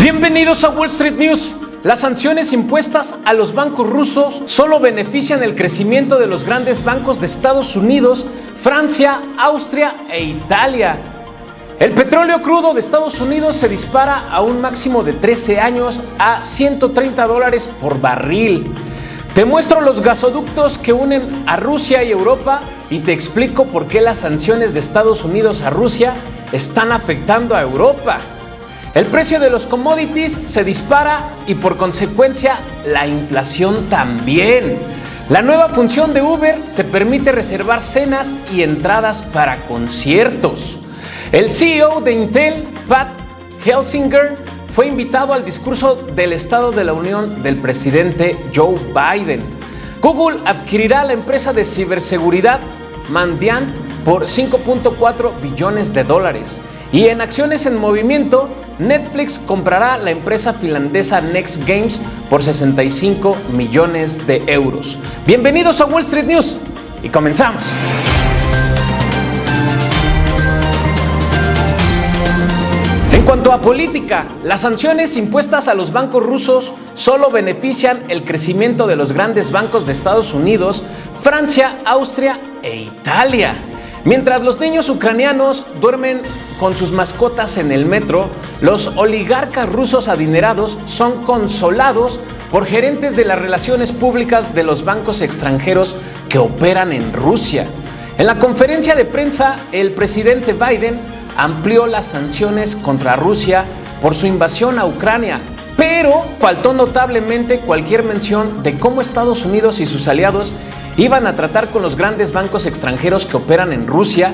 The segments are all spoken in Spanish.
Bienvenidos a Wall Street News. Las sanciones impuestas a los bancos rusos solo benefician el crecimiento de los grandes bancos de Estados Unidos, Francia, Austria e Italia. El petróleo crudo de Estados Unidos se dispara a un máximo de 13 años a $130 por barril. Te muestro los gasoductos que unen a Rusia y Europa y te explico por qué las sanciones de Estados Unidos a Rusia están afectando a Europa. El precio de los commodities se dispara y por consecuencia la inflación también. La nueva función de Uber te permite reservar cenas y entradas para conciertos. El CEO de Intel, Pat Gelsinger, fue invitado al discurso del Estado de la Unión del presidente Joe Biden. Google adquirirá la empresa de ciberseguridad Mandiant por $5.4 billones. Y en acciones en movimiento, Netflix comprará la empresa finlandesa Next Games por 65 millones de euros. Bienvenidos a Wall Street News y comenzamos. En cuanto a política, las sanciones impuestas a los bancos rusos solo benefician el crecimiento de los grandes bancos de Estados Unidos, Francia, Austria e Italia. Mientras los niños ucranianos duermen con sus mascotas en el metro, los oligarcas rusos adinerados son consolados por gerentes de las relaciones públicas de los bancos extranjeros que operan en Rusia. En la conferencia de prensa, el presidente Biden amplió las sanciones contra Rusia por su invasión a Ucrania, pero faltó notablemente cualquier mención de cómo Estados Unidos y sus aliados iban a tratar con los grandes bancos extranjeros que operan en Rusia.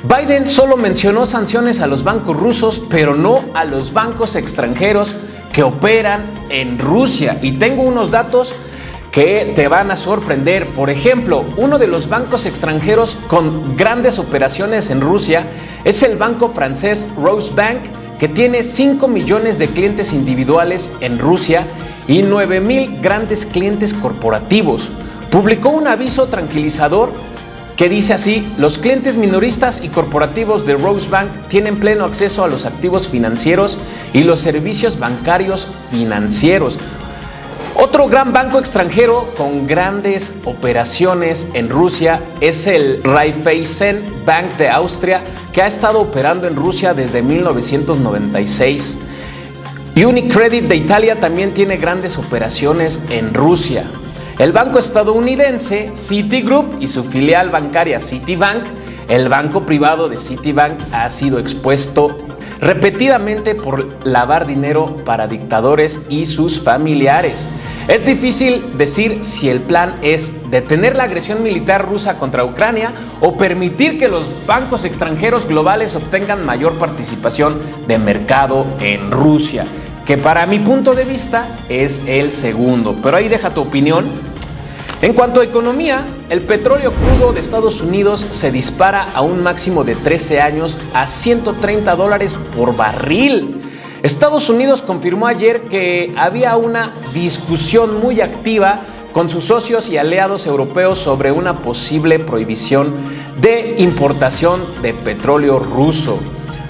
Biden solo mencionó sanciones a los bancos rusos, pero no a los bancos extranjeros que operan en Rusia. Y tengo unos datos que te van a sorprender. Por ejemplo, uno de los bancos extranjeros con grandes operaciones en Rusia es el banco francés Rosebank, que tiene 5 millones de clientes individuales en Rusia y 9,000 grandes clientes corporativos. Publicó un aviso tranquilizador que dice así: los clientes minoristas y corporativos de Rosebank tienen pleno acceso a los activos financieros y los servicios bancarios financieros. Otro gran banco extranjero con grandes operaciones en Rusia es el Raiffeisen Bank de Austria, que ha estado operando en Rusia desde 1996. Unicredit de Italia también tiene grandes operaciones en Rusia. El banco estadounidense Citigroup y su filial bancaria Citibank, el banco privado de Citibank, ha sido expuesto repetidamente por lavar dinero para dictadores y sus familiares. Es difícil decir si el plan es detener la agresión militar rusa contra Ucrania o permitir que los bancos extranjeros globales obtengan mayor participación de mercado en Rusia, que para mi punto de vista es el segundo, pero ahí deja tu opinión. En cuanto a economía, el petróleo crudo de Estados Unidos se dispara a un máximo de 13 años a $130 por barril. Estados Unidos confirmó ayer que había una discusión muy activa con sus socios y aliados europeos sobre una posible prohibición de importación de petróleo ruso.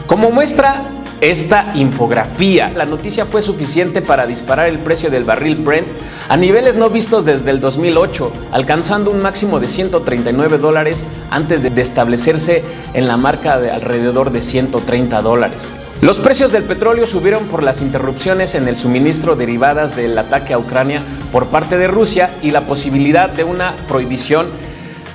Como muestra esta infografía, la noticia fue suficiente para disparar el precio del barril Brent a niveles no vistos desde el 2008, alcanzando un máximo de $139 antes de establecerse en la marca de alrededor de $130. Los precios del petróleo subieron por las interrupciones en el suministro derivadas del ataque a Ucrania por parte de Rusia y la posibilidad de una prohibición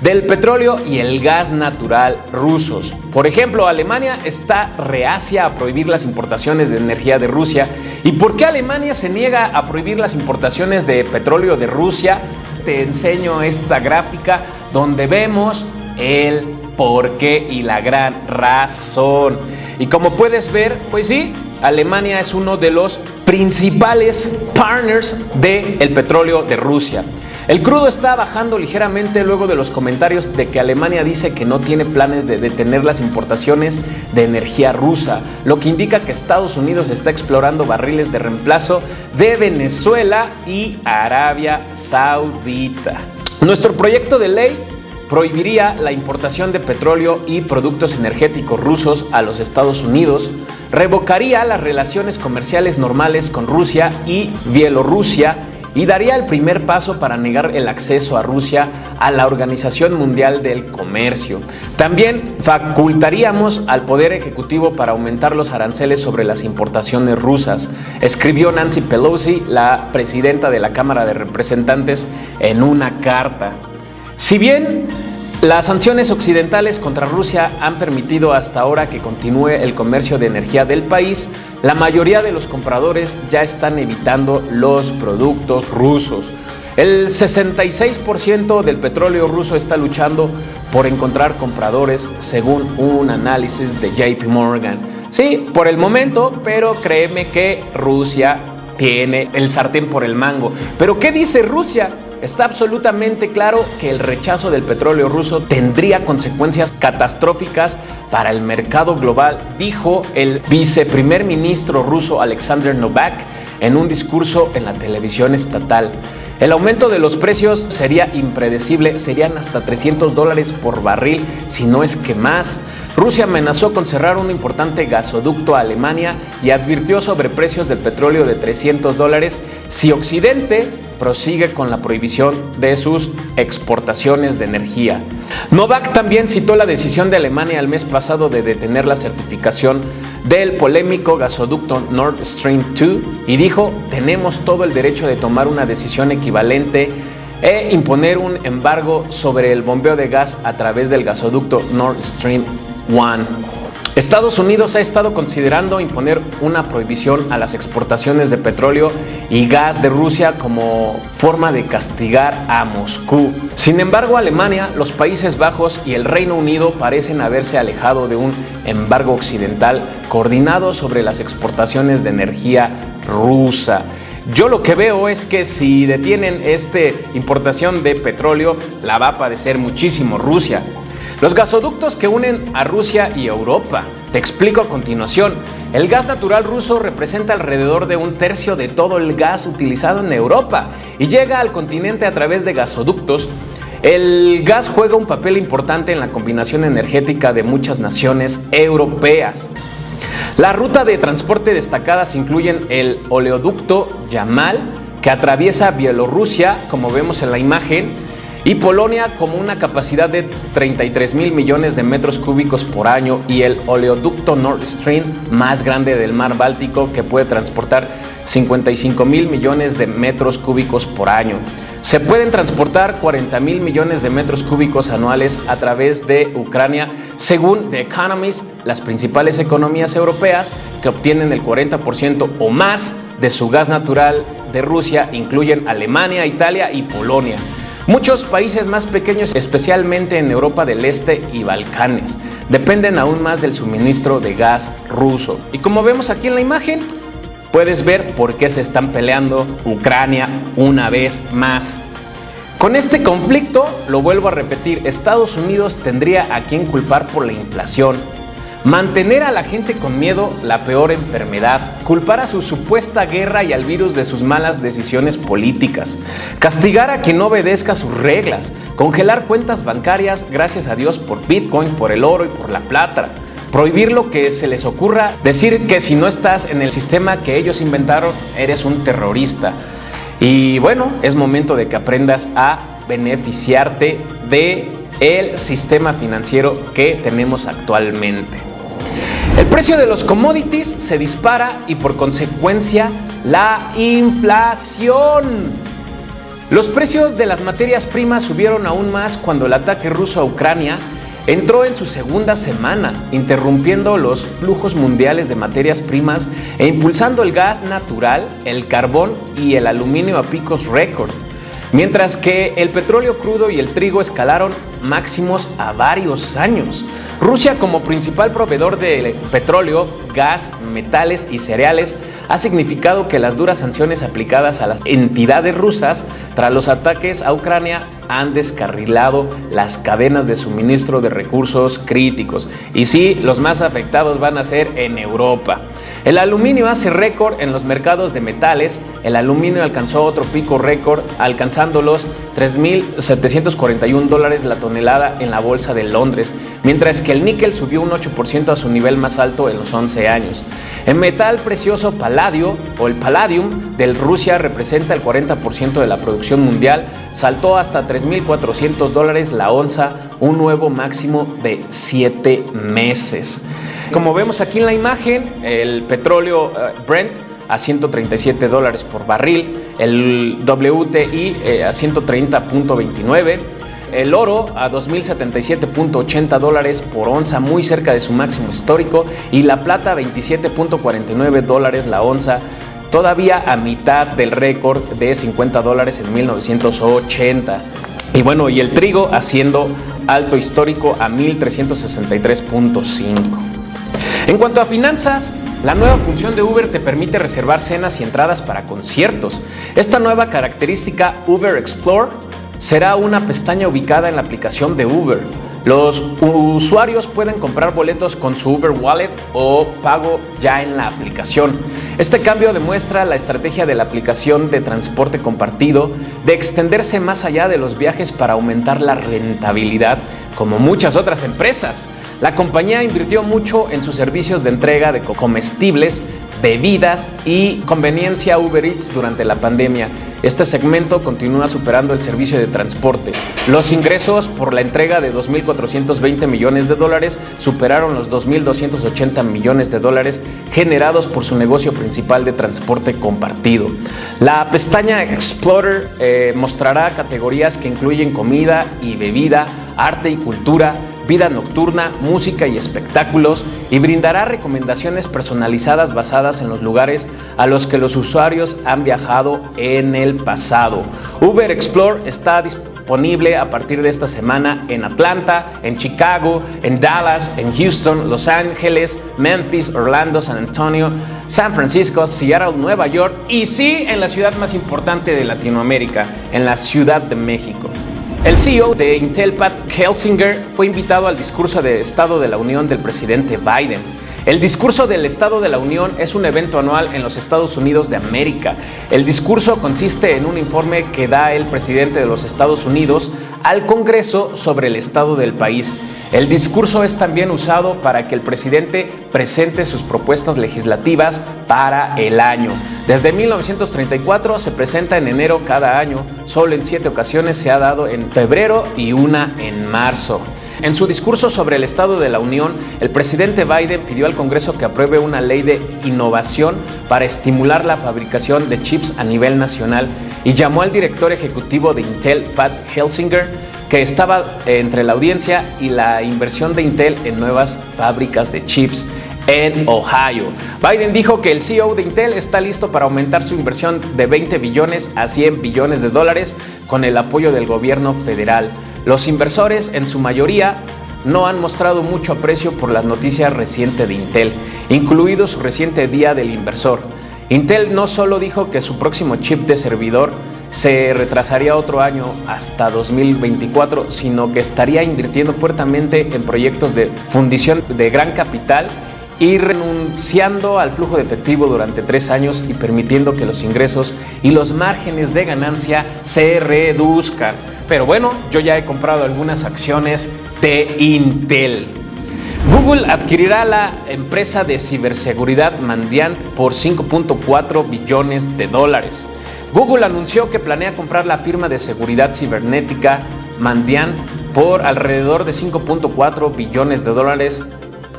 del petróleo y el gas natural rusos. Por ejemplo, Alemania está reacia a prohibir las importaciones de energía de Rusia. ¿Y por qué Alemania se niega a prohibir las importaciones de petróleo de Rusia? Te enseño esta gráfica donde vemos el porqué y la gran razón. Y como puedes ver, pues sí, Alemania es uno de los principales partners del petróleo de Rusia. El crudo está bajando ligeramente luego de los comentarios de que Alemania dice que no tiene planes de detener las importaciones de energía rusa, lo que indica que Estados Unidos está explorando barriles de reemplazo de Venezuela y Arabia Saudita. Nuestro proyecto de ley prohibiría la importación de petróleo y productos energéticos rusos a los Estados Unidos, revocaría las relaciones comerciales normales con Rusia y Bielorrusia y daría el primer paso para negar el acceso a Rusia a la Organización Mundial del Comercio. También facultaríamos al Poder Ejecutivo para aumentar los aranceles sobre las importaciones rusas, escribió Nancy Pelosi, la presidenta de la Cámara de Representantes, en una carta. Si bien las sanciones occidentales contra Rusia han permitido hasta ahora que continúe el comercio de energía del país, la mayoría de los compradores ya están evitando los productos rusos. El 66% del petróleo ruso está luchando por encontrar compradores, según un análisis de JP Morgan. Sí, por el momento, pero créeme que Rusia tiene el sartén por el mango. ¿Pero qué dice Rusia? Está absolutamente claro que el rechazo del petróleo ruso tendría consecuencias catastróficas para el mercado global, dijo el viceprimer ministro ruso Alexander Novak en un discurso en la televisión estatal. El aumento de los precios sería impredecible, serían hasta $300 por barril, si no es que más. Rusia amenazó con cerrar un importante gasoducto a Alemania y advirtió sobre precios del petróleo de $300 si Occidente prosigue con la prohibición de sus exportaciones de energía. Novak también citó la decisión de Alemania el mes pasado de detener la certificación del polémico gasoducto Nord Stream 2 y dijo: tenemos todo el derecho de tomar una decisión equivalente e imponer un embargo sobre el bombeo de gas a través del gasoducto Nord Stream 1. Estados Unidos ha estado considerando imponer una prohibición a las exportaciones de petróleo y gas de Rusia como forma de castigar a Moscú. Sin embargo, Alemania, los Países Bajos y el Reino Unido parecen haberse alejado de un embargo occidental coordinado sobre las exportaciones de energía rusa. Yo lo que veo es que si detienen esta importación de petróleo, la va a padecer muchísimo Rusia. Los gasoductos que unen a Rusia y Europa. Te explico a continuación. El gas natural ruso representa alrededor de 1/3 de todo el gas utilizado en Europa y llega al continente a través de gasoductos. El gas juega un papel importante en la combinación energética de muchas naciones europeas. La ruta de transporte destacadas incluyen el oleoducto Yamal, que atraviesa Bielorrusia, como vemos en la imagen, y Polonia, como una capacidad de 33,000 millones de metros cúbicos por año, y el oleoducto Nord Stream, más grande del mar Báltico, que puede transportar 55,000 millones de metros cúbicos por año. Se pueden transportar 40,000 millones de metros cúbicos anuales a través de Ucrania, según The Economist. Las principales economías europeas que obtienen el 40% o más de su gas natural de Rusia incluyen Alemania, Italia y Polonia. Muchos países más pequeños, especialmente en Europa del Este y Balcanes, dependen aún más del suministro de gas ruso. Y como vemos aquí en la imagen, puedes ver por qué se están peleando Ucrania una vez más. Con este conflicto, lo vuelvo a repetir, Estados Unidos tendría a quien culpar por la inflación. Mantener a la gente con miedo, la peor enfermedad. Culpar a su supuesta guerra y al virus de sus malas decisiones políticas. Castigar a quien no obedezca sus reglas. Congelar cuentas bancarias, gracias a Dios, por Bitcoin, por el oro y por la plata. Prohibir lo que se les ocurra. Decir que si no estás en el sistema que ellos inventaron, eres un terrorista. Y bueno, es momento de que aprendas a beneficiarte del sistema financiero que tenemos actualmente. El precio de los commodities se dispara y por consecuencia la inflación. Los precios de las materias primas subieron aún más cuando el ataque ruso a Ucrania entró en su segunda semana, interrumpiendo los flujos mundiales de materias primas e impulsando el gas natural, el carbón y el aluminio a picos récord. Mientras que el petróleo crudo y el trigo escalaron máximos a varios años. Rusia, como principal proveedor de petróleo, gas, metales y cereales, ha significado que las duras sanciones aplicadas a las entidades rusas tras los ataques a Ucrania han descarrilado las cadenas de suministro de recursos críticos. Y sí, los más afectados van a ser en Europa. El aluminio hace récord en los mercados de metales. El aluminio alcanzó otro pico récord, alcanzando los $3,741 la tonelada en la bolsa de Londres, mientras que el níquel subió un 8% a su nivel más alto en los 11 años. El metal precioso paladio, o el palladium, de Rusia representa el 40% de la producción mundial, saltó hasta $3,400 la onza, un nuevo máximo de 7 meses. Como vemos aquí en la imagen, el petróleo Brent a $137 por barril, el WTI a $130.29, el oro a $2,077.80 por onza, muy cerca de su máximo histórico, y la plata a $27.49 la onza, todavía a mitad del récord de $50 en 1980. Y bueno, y el trigo haciendo alto histórico a 1,363.5. En cuanto a finanzas, la nueva función de Uber te permite reservar cenas y entradas para conciertos. Esta nueva característica, Uber Explore, será una pestaña ubicada en la aplicación de Uber. Los usuarios pueden comprar boletos con su Uber Wallet o pago ya en la aplicación. Este cambio demuestra la estrategia de la aplicación de transporte compartido de extenderse más allá de los viajes para aumentar la rentabilidad, como muchas otras empresas. La compañía invirtió mucho en sus servicios de entrega de comestibles, bebidas y conveniencia Uber Eats durante la pandemia. Este segmento continúa superando el servicio de transporte. Los ingresos por la entrega de $2,420 millones superaron los $2,280 millones generados por su negocio principal de transporte compartido. La pestaña Explorer mostrará categorías que incluyen comida y bebida, arte y cultura, vida nocturna, música y espectáculos, y brindará recomendaciones personalizadas basadas en los lugares a los que los usuarios han viajado en el pasado. Uber Explore está disponible a partir de esta semana en Atlanta, en Chicago, en Dallas, en Houston, Los Ángeles, Memphis, Orlando, San Antonio, San Francisco, Seattle, Nueva York y sí, en la ciudad más importante de Latinoamérica, en la Ciudad de México. El CEO de Intel, Pat Gelsinger, fue invitado al discurso de Estado de la Unión del presidente Biden. El discurso del Estado de la Unión es un evento anual en los Estados Unidos de América. El discurso consiste en un informe que da el presidente de los Estados Unidos al Congreso sobre el estado del país. El discurso es también usado para que el presidente presente sus propuestas legislativas para el año. Desde 1934 se presenta en enero cada año, solo en 7 ocasiones se ha dado en febrero y una en marzo. En su discurso sobre el Estado de la Unión, el presidente Biden pidió al Congreso que apruebe una ley de innovación para estimular la fabricación de chips a nivel nacional y llamó al director ejecutivo de Intel, Pat Gelsinger, que estaba entre la audiencia y la inversión de Intel en nuevas fábricas de chips en Ohio. Biden dijo que el CEO de Intel está listo para aumentar su inversión de 20 billones a 100 billones de dólares con el apoyo del gobierno federal. Los inversores, en su mayoría, no han mostrado mucho aprecio por las noticias recientes de Intel, incluido su reciente Día del Inversor. Intel no solo dijo que su próximo chip de servidor se retrasaría otro año hasta 2024, sino que estaría invirtiendo fuertemente en proyectos de fundición de gran capital y renunciando al flujo de efectivo durante 3 años y permitiendo que los ingresos y los márgenes de ganancia se reduzcan. Pero bueno, yo ya he comprado algunas acciones de Intel. Google adquirirá la empresa de ciberseguridad Mandiant por $5.4 billones. Google anunció que planea comprar la firma de seguridad cibernética Mandiant por alrededor de $5.4 billones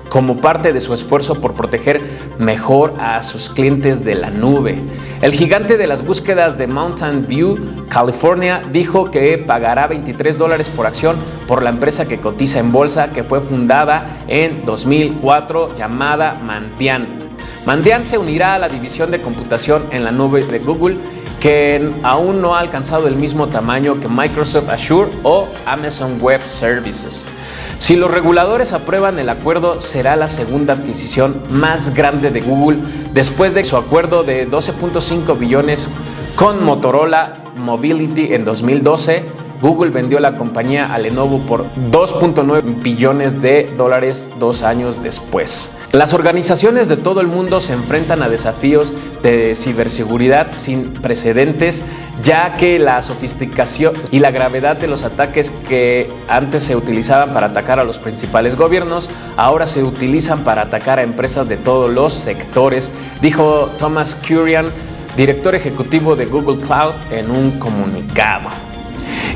como parte de su esfuerzo por proteger mejor a sus clientes de la nube. El gigante de las búsquedas de Mountain View, California, dijo que pagará $23 por acción por la empresa que cotiza en bolsa, que fue fundada en 2004, llamada Mandiant. Mandiant se unirá a la división de computación en la nube de Google, que aún no ha alcanzado el mismo tamaño que Microsoft Azure o Amazon Web Services. Si los reguladores aprueban el acuerdo, será la segunda adquisición más grande de Google después de su acuerdo de $12.5 billones con Motorola Mobility en 2012. Google vendió la compañía a Lenovo por $2.9 billones 2 años después. Las organizaciones de todo el mundo se enfrentan a desafíos de ciberseguridad sin precedentes, ya que la sofisticación y la gravedad de los ataques que antes se utilizaban para atacar a los principales gobiernos, ahora se utilizan para atacar a empresas de todos los sectores, dijo Thomas Kurian, director ejecutivo de Google Cloud, en un comunicado.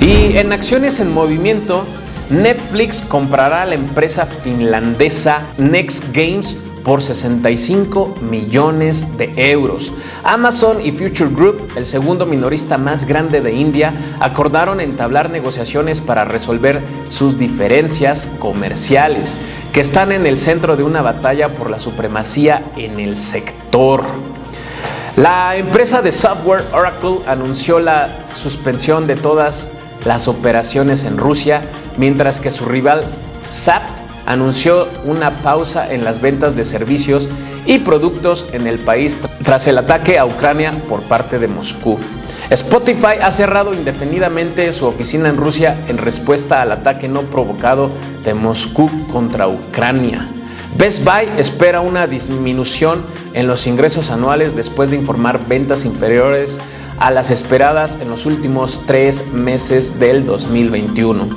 Y en acciones en movimiento, Netflix comprará a la empresa finlandesa Next Games por 65 millones de euros. Amazon y Future Group, el segundo minorista más grande de India, acordaron entablar negociaciones para resolver sus diferencias comerciales, que están en el centro de una batalla por la supremacía en el sector. La empresa de software Oracle anunció la suspensión de todas las operaciones en Rusia, mientras que su rival SAP anunció una pausa en las ventas de servicios y productos en el país tras el ataque a Ucrania por parte de Moscú. Spotify ha cerrado indefinidamente su oficina en Rusia en respuesta al ataque no provocado de Moscú contra Ucrania. Best Buy espera una disminución en los ingresos anuales después de informar ventas inferiores a las esperadas en los últimos 3 meses del 2021.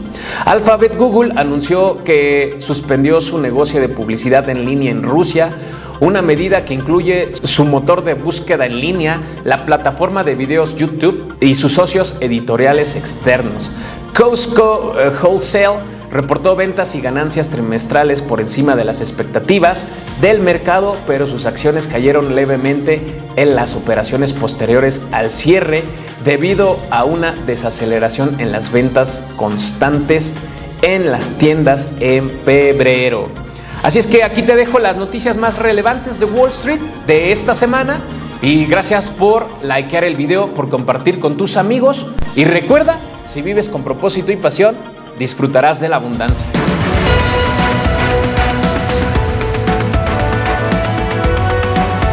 Alphabet Google anunció que suspendió su negocio de publicidad en línea en Rusia, una medida que incluye su motor de búsqueda en línea, la plataforma de videos YouTube y sus socios editoriales externos. Costco Wholesale reportó ventas y ganancias trimestrales por encima de las expectativas del mercado, pero sus acciones cayeron levemente en las operaciones posteriores al cierre debido a una desaceleración en las ventas constantes en las tiendas en febrero. Así es que aquí te dejo las noticias más relevantes de Wall Street de esta semana y gracias por likear el video, por compartir con tus amigos y recuerda, si vives con propósito y pasión, disfrutarás de la abundancia.